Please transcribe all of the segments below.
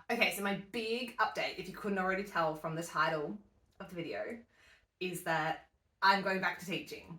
Okay, so my big update, if you couldn't already tell from the title of the video, is that I'm going back to teaching.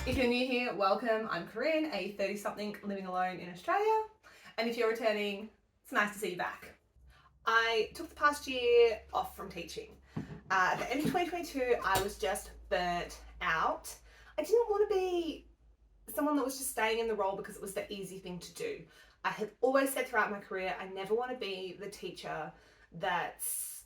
If you're new here, welcome. I'm Corinne, a 30-something living alone in Australia. And if you're returning, it's nice to see you back. I took the past year off from teaching. At the end of 2022, I was just burnt out. I didn't want to be someone that was just staying in the role because it was the easy thing to do. I had always said throughout my career, I never want to be the teacher that's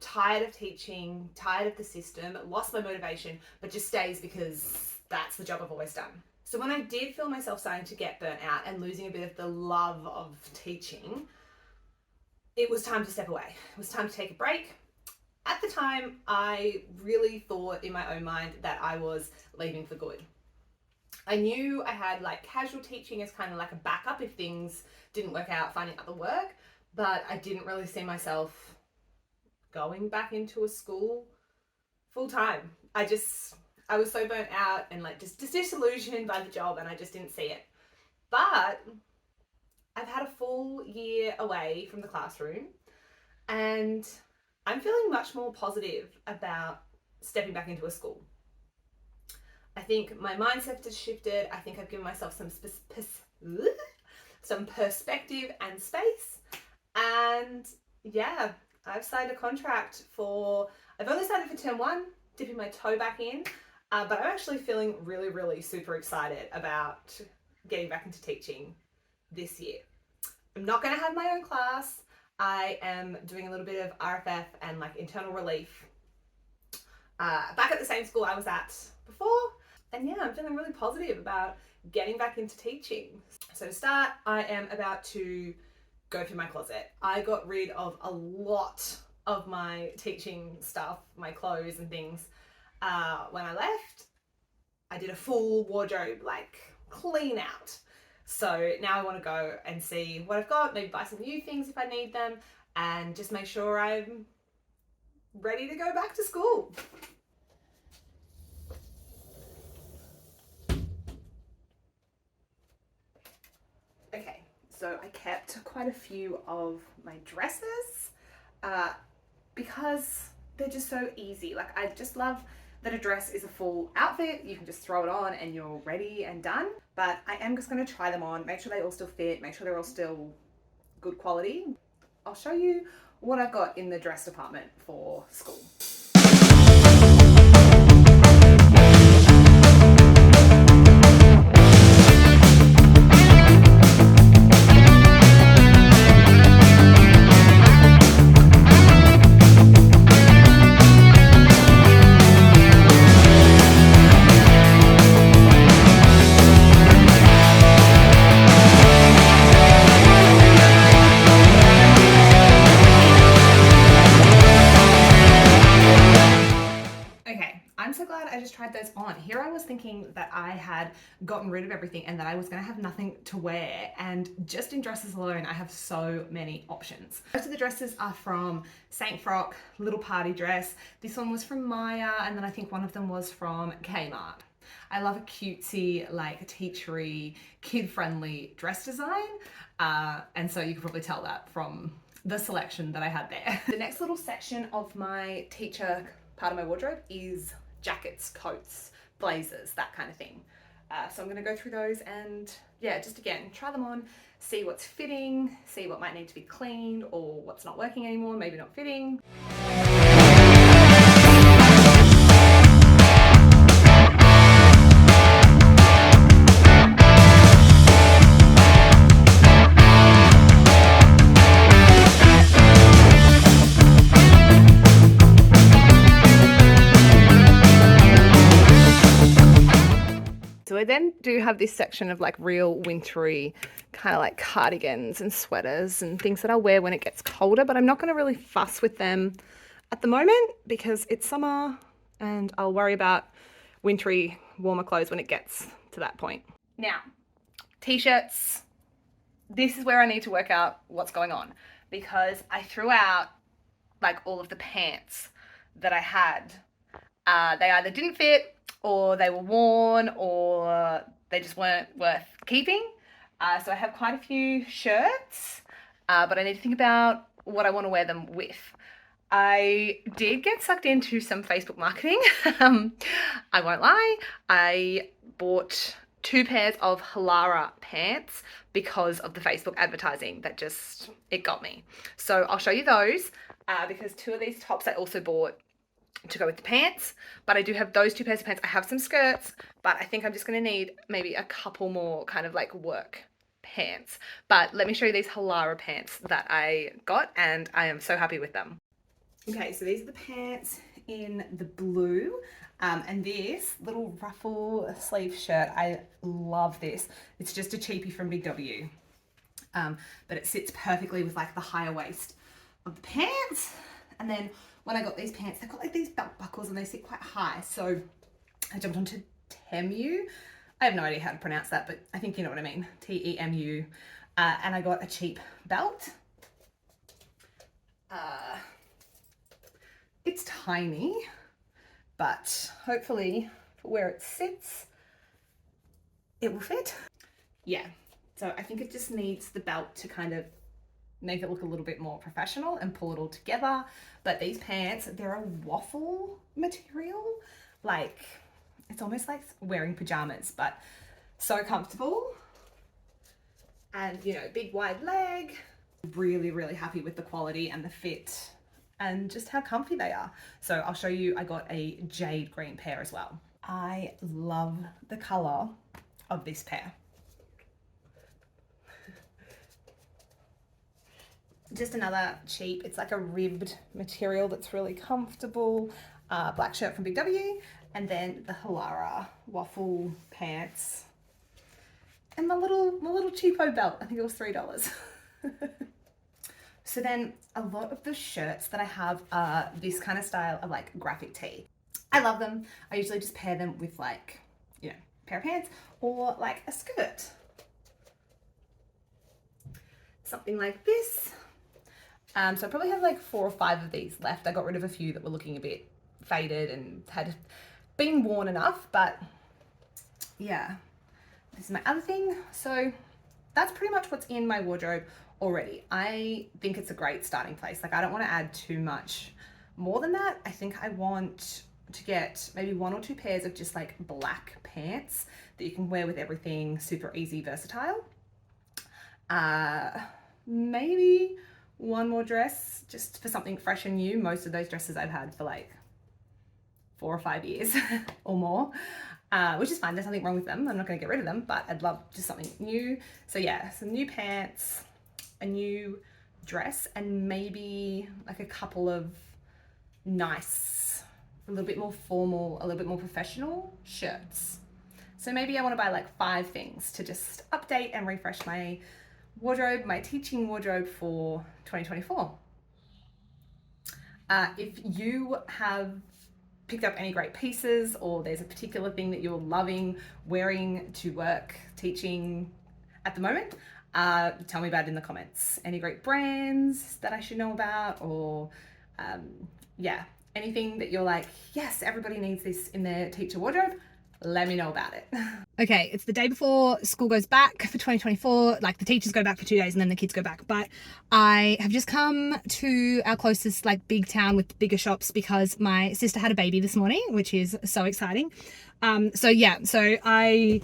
tired of teaching, tired of the system, lost my motivation, but just stays because that's the job I've always done. So when I did feel myself starting to get burnt out and losing a bit of the love of teaching, it was time to step away. It was time to take a break. At the time, I really thought in my own mind that I was leaving for good. I knew I had like casual teaching as kind of like a backup if things didn't work out, finding other work, but I didn't really see myself going back into a school full time. I was so burnt out and like just disillusioned by the job, and I just didn't see it. But I've had a full year away from the classroom, and I'm feeling much more positive about stepping back into a school. I think my mindset has shifted. I think I've given myself some perspective and space. And yeah, I've signed a contract I've only signed it for term 1, dipping my toe back in, but I'm actually feeling really, really super excited about getting back into teaching this year. I'm not going to have my own class. I am doing a little bit of RFF and like internal relief back at the same school I was at before. And yeah, I'm feeling really positive about getting back into teaching. So to start, I am about to go through my closet. I got rid of a lot of my teaching stuff, my clothes and things. When I left, I did a full wardrobe, like clean out. So now I want to go and see what I've got, maybe buy some new things if I need them, and just make sure I'm ready to go back to school. Okay, so I kept quite a few of my dresses because they're just so easy. Like, I just love that a dress is a full outfit. You can just throw it on and you're ready and done. But I am just going to try them on, make sure they all still fit, make sure they're all still good quality. I'll show you what I've got in the dress department for school. I just tried those on. Here I was thinking that I had gotten rid of everything and that I was going to have nothing to wear, and just in dresses alone I have so many options. Most of the dresses are from Saint Frock, little party dress. This one was from Maya, and then I think one of them was from Kmart. I love a cutesy, like teachery, kid-friendly dress design, and so you can probably tell that from the selection that I had there. The next little section of my teacher part of my wardrobe is jackets, coats, blazers, that kind of thing. So I'm going to go through those and yeah, just again, try them on, see what's fitting, see what might need to be cleaned or what's not working anymore, maybe not fitting. So I then do have this section of like real wintry kind of like cardigans and sweaters and things that I'll wear when it gets colder, but I'm not going to really fuss with them at the moment because it's summer and I'll worry about wintry, warmer clothes when it gets to that point. Now, t-shirts, this is where I need to work out what's going on because I threw out like all of the pants that I had. They either didn't fit or they were worn, or they just weren't worth keeping. So I have quite a few shirts, but I need to think about what I want to wear them with. I did get sucked into some Facebook marketing. I won't lie. I bought 2 pairs of Halara pants because of the Facebook advertising. It got me. So I'll show you those because 2 of these tops I also bought to go with the pants, but I do have those 2 pairs of pants. I have some skirts, but I think I'm just going to need maybe a couple more kind of like work pants. But let me show you these Halara pants that I got, and I am so happy with them. Okay, so these are the pants in the blue, and this little ruffle sleeve shirt, I love this. It's just a cheapie from Big W, but it sits perfectly with like the higher waist of the pants. And then when I got these pants, they've got like these belt buckles and they sit quite high. So I jumped onto Temu. I have no idea how to pronounce that, but I think you know what I mean. Temu. And I got a cheap belt. It's tiny, but hopefully for where it sits, it will fit. Yeah, so I think it just needs the belt to kind of make it look a little bit more professional and pull it all together. But these pants, they're a waffle material. Like, it's almost like wearing pajamas, but so comfortable. And, you know, big wide leg. Really, really happy with the quality and the fit and just how comfy they are. So I'll show you, I got a jade green pair as well. I love the color of this pair. Just another cheap, it's like a ribbed material that's really comfortable. Black shirt from Big W, and then the Halara waffle pants. And my little cheapo belt, I think it was $3. So then a lot of the shirts that I have are this kind of style of like graphic tee. I love them. I usually just pair them with like, you know, a pair of pants or like a skirt. Something like this. So I probably have like 4 or 5 of these left. I got rid of a few that were looking a bit faded and had been worn enough, but yeah, this is my other thing. So that's pretty much what's in my wardrobe already. I think it's a great starting place. Like, I don't want to add too much more than that. I think I want to get maybe 1 or 2 pairs of just like black pants that you can wear with everything, super easy, versatile. Maybe 1 more dress just for something fresh and new. Most of those dresses I've had for like 4 or 5 years or more, which is fine. There's nothing wrong with them. I'm not going to get rid of them, but I'd love just something new. So yeah, some new pants, a new dress, and maybe like a couple of nice, a little bit more formal, a little bit more professional shirts. So maybe I want to buy like 5 things to just update and refresh my wardrobe, my teaching wardrobe for 2024. If you have picked up any great pieces, or there's a particular thing that you're loving wearing to work, teaching at the moment, tell me about it in the comments. Any great brands that I should know about, or yeah, anything that you're like, yes, everybody needs this in their teacher wardrobe, let me know about it. Okay, it's the day before school goes back for 2024. Like, the teachers go back for 2 days and then the kids go back. But I have just come to our closest like big town with bigger shops because my sister had a baby this morning, which is so exciting. So I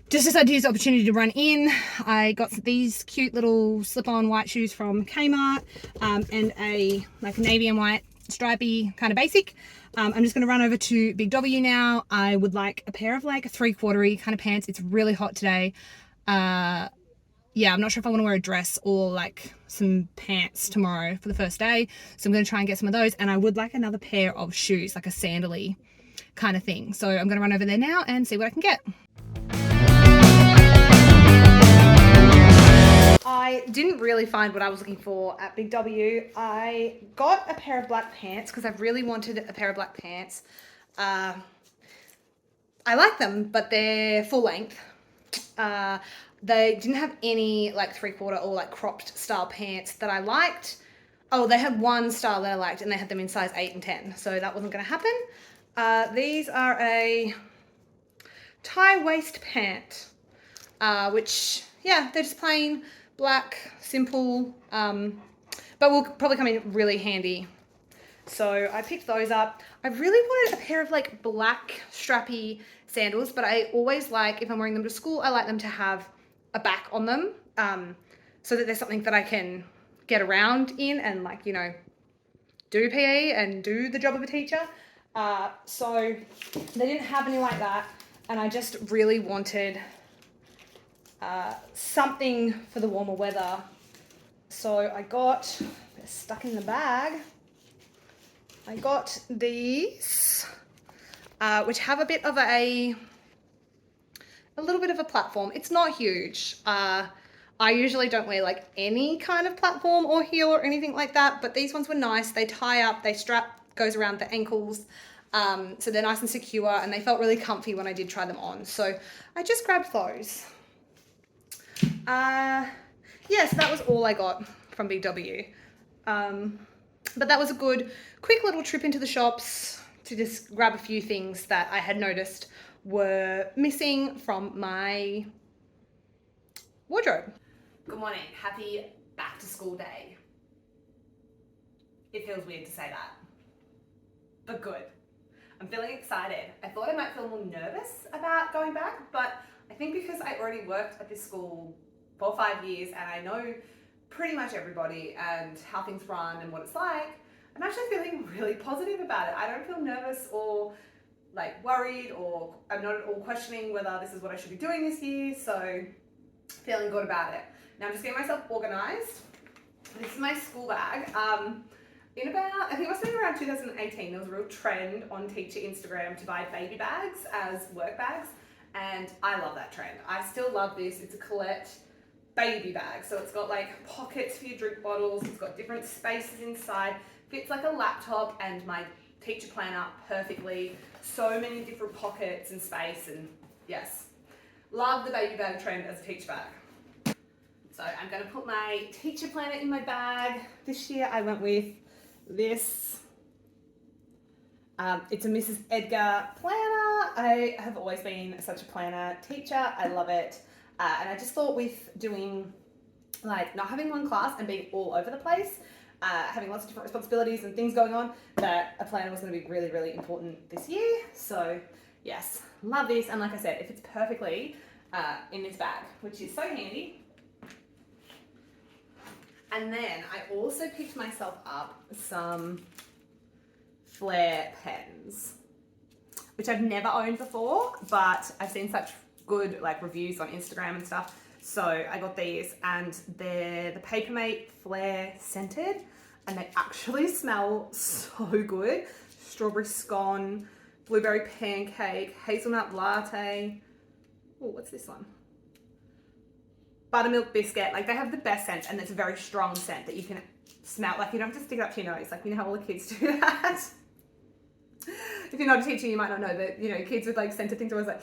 just decided to use the opportunity to run in. I got these cute little slip-on white shoes from Kmart, and a like navy and white stripy kind of basic. I'm just going to run over to Big W now. I would like a pair of like 3/4 kind of pants. It's really hot today. Yeah, I'm not sure if I want to wear a dress or like some pants tomorrow for the first day. So I'm going to try and get some of those. And I would like another pair of shoes, like a sandally kind of thing. So I'm going to run over there now and see what I can get. I didn't really find what I was looking for at Big W. I got a pair of black pants because I've really wanted a pair of black pants. I like them, but they're full length. They didn't have any like 3/4 or like cropped style pants that I liked. Oh, they had one style that I liked and they had them in size 8 and 10. So that wasn't going to happen. These are a tie waist pant, which, yeah, they're just plain black, simple, but will probably come in really handy. So I picked those up. I really wanted a pair of like black strappy sandals, but I always like, if I'm wearing them to school, I like them to have a back on them, so that there's something that I can get around in and, like, you know, do PE and do the job of a teacher. So they didn't have any like that, and I just really wanted something for the warmer weather. So I got, they're stuck in the bag, I got these, which have a bit of a little bit of a platform. It's not huge. I usually don't wear like any kind of platform or heel or anything like that, but these ones were nice. They tie up, they strap, goes around the ankles. So they're nice and secure, and they felt really comfy when I did try them on. So I just grabbed those. Yes, that was all I got from BW. But that was a good, quick little trip into the shops to just grab a few things that I had noticed were missing from my wardrobe. Good morning. Happy back to school day. It feels weird to say that, but good. I'm feeling excited. I thought I might feel more nervous about going back, but I think because I already worked at this school for 5 years and I know pretty much everybody and how things run and what it's like, I'm actually feeling really positive about it. I don't feel nervous or like worried, or I'm not at all questioning whether this is what I should be doing this year, so feeling good about it. Now I'm just getting myself organized. This is my school bag. In about, I think it must have been around 2018, there was a real trend on teacher Instagram to buy baby bags as work bags, and I love that trend. I still love this. It's a Colette baby bag, so it's got like pockets for your drink bottles, it's got different spaces inside, fits like a laptop and my teacher planner perfectly, so many different pockets and space, and yes, love the baby bag trend as a teacher bag. So I'm going to put my teacher planner in my bag. This year I went with this. It's a Mrs. Edgar planner. I have always been such a planner teacher. I love it. And I just thought with doing, like, not having one class and being all over the place, having lots of different responsibilities and things going on, that a planner was going to be really, really important this year. So yes, love this. And like I said, it fits perfectly in this bag, which is so handy. And then I also picked myself up some Flare pens, which I've never owned before, but I've seen such good like reviews on Instagram and stuff. So I got these, and they're the Papermate Flare scented, and they actually smell so good. Strawberry scone, blueberry pancake, hazelnut latte. Oh, what's this one? Buttermilk biscuit. Like, they have the best scent, and it's a very strong scent that you can smell. Like, you don't have to stick it up to your nose. Like, you know how all the kids do that? If you're not a teacher, you might not know, but you know, kids with like scented things are always like,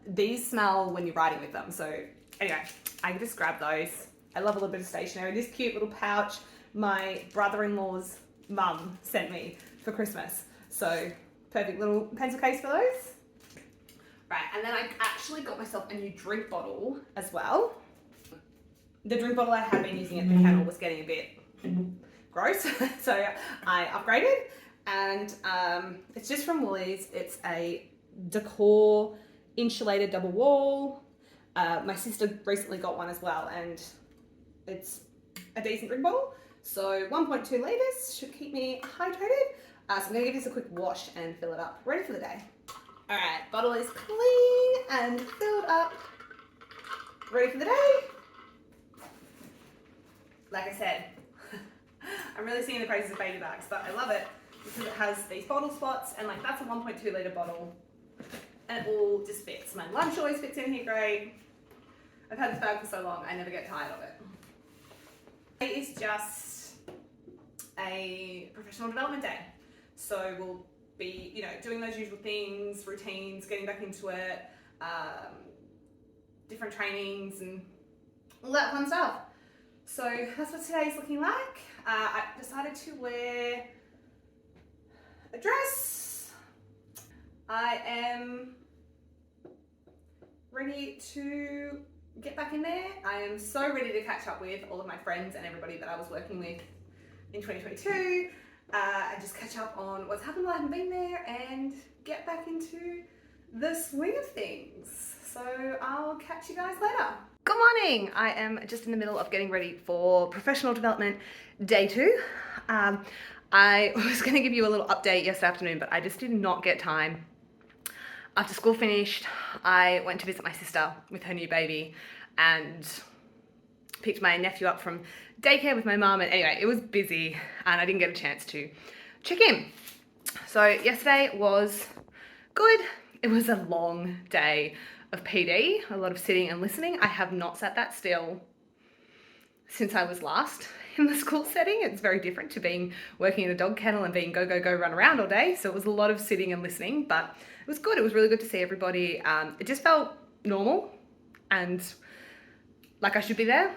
these smell when you're riding with them. So anyway, I just grabbed those. I love a little bit of stationery. This cute little pouch my brother-in-law's mum sent me for Christmas. So perfect little pencil case for those. Right, and then I actually got myself a new drink bottle as well. The drink bottle I had been using at the kennel was getting a bit gross, so I upgraded, and it's just from Woolies. It's a decor insulated double wall. My sister recently got one as well, and it's a decent drink bottle. So 1.2 litres should keep me hydrated. So I'm gonna give this a quick wash and fill it up, ready for the day. All right, bottle is clean and filled up, ready for the day. Like I said, I'm really seeing the praises of baby bags, but I love it because it has these bottle spots, and like that's a 1.2 litre bottle, and it all just fits. My lunch always fits in here great. I've had this bag for so long, I never get tired of it. It is just a professional development day. So we'll be, you know, doing those usual things, routines, getting back into it, different trainings and all that fun stuff. So that's what today's looking like. I decided to wear a dress. I am ready to get back in there. I am so ready to catch up with all of my friends and everybody that I was working with in 2022 and just catch up on what's happened while I haven't been there and get back into the swing of things. So I'll catch you guys later. Good morning. I am just in the middle of getting ready for professional development day 2. I was going to give you a little update yesterday afternoon, but I just did not get time. After school finished, I went to visit my sister with her new baby and picked my nephew up from daycare with my mum. And anyway, it was busy and I didn't get a chance to check in. So yesterday was good. It was a long day of PD, a lot of sitting and listening. I have not sat that still since I was last in the school setting. It's very different to working in a dog kennel and being go, go, go, run around all day. So it was a lot of sitting and listening, but it was good. It was really good to see everybody. It just felt normal and like I should be there.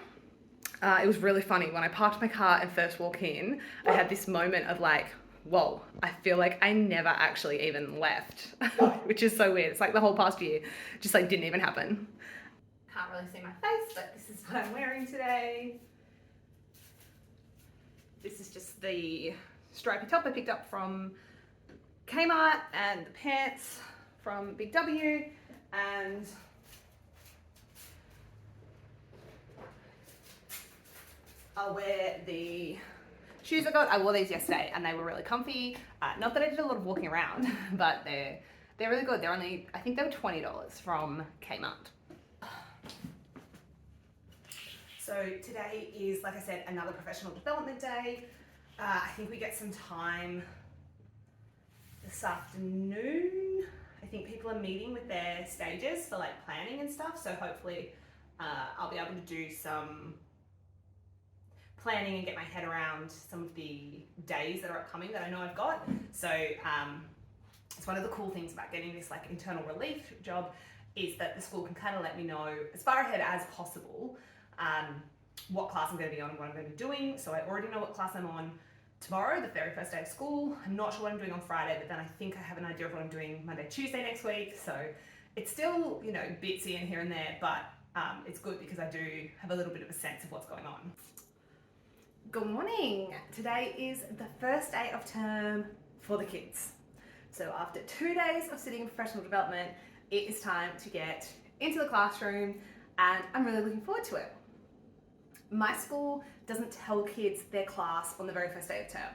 It was really funny. When I parked my car and first walked in, I had this moment of like, whoa, I feel like I never actually even left, which is so weird. It's like the whole past year just like didn't even happen. Can't really see my face, but this is what I'm wearing today. This is just the stripy top I picked up from Kmart and the pants from Big W, and I'll wear the shoes I got. I wore these yesterday and they were really comfy. Not that I did a lot of walking around, but they're really good. They're only, I think they were $20 from Kmart. So today is, like I said, another professional development day. I think we get some time this afternoon. I think people are meeting with their stages for like planning and stuff. So hopefully I'll be able to do some planning and get my head around some of the days that are upcoming that I know I've got. So it's one of the cool things about getting this like internal relief job is that the school can kind of let me know as far ahead as possible what class I'm going to be on and what I'm going to be doing. So I already know what class I'm on tomorrow, the very first day of school. I'm not sure what I'm doing on Friday, but then I think I have an idea of what I'm doing Monday, Tuesday next week. So it's still, you know, bitsy in here and there, but it's good because I do have a little bit of a sense of what's going on. Good morning. Today is the first day of term for the kids. So after 2 days of sitting in professional development, it is time to get into the classroom and I'm really looking forward to it. My school doesn't tell kids their class on the very first day of term.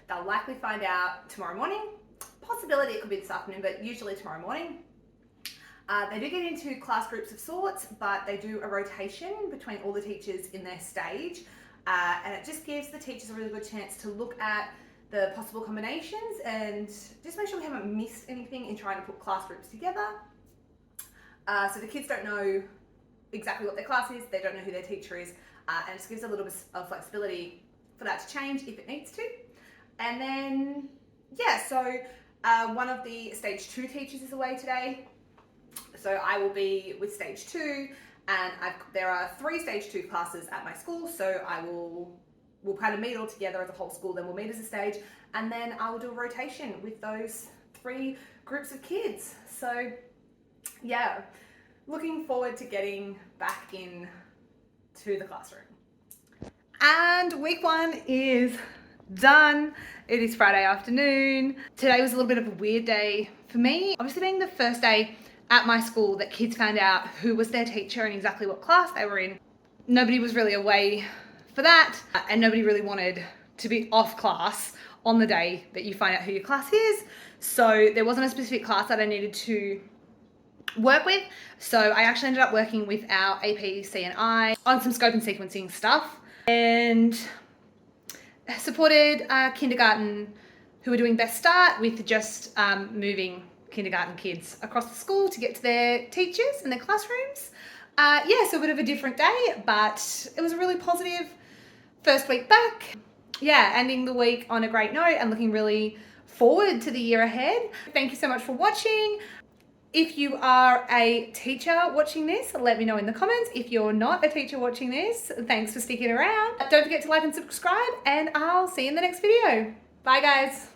They'll likely find out tomorrow morning. Possibility it could be this afternoon, but usually tomorrow morning. They do get into class groups of sorts, but they do a rotation between all the teachers in their stage. And it just gives the teachers a really good chance to look at the possible combinations and just make sure we haven't missed anything in trying to put class groups together. So the kids don't know exactly what their class is, they don't know who their teacher is, and it just gives a little bit of flexibility for that to change if it needs to. And then, yeah, so one of the stage 2 teachers is away today. So I will be with stage 2. And there are 3 stage 2 classes at my school, so we'll kind of meet all together as a whole school, then we'll meet as a stage, and then I will do a rotation with those 3 groups of kids. So yeah, looking forward to getting back in to the classroom. And week 1 is done. It is Friday afternoon. Today was a little bit of a weird day for me. Obviously being the first day at my school that kids found out who was their teacher and exactly what class they were in. Nobody was really away for that, and nobody really wanted to be off class on the day that you find out who your class is. So there wasn't a specific class that I needed to work with. So I actually ended up working with our AP C&I on some scope and sequencing stuff and supported kindergarten who were doing Best Start with just moving kindergarten kids across the school to get to their teachers and their classrooms. Yeah, so a bit of a different day, but it was a really positive first week back. Yeah, ending the week on a great note and looking really forward to the year ahead. Thank you so much for watching. If you are a teacher watching this, let me know in the comments. If you're not a teacher watching this, thanks for sticking around. Don't forget to like and subscribe, and I'll see you in the next video. Bye guys.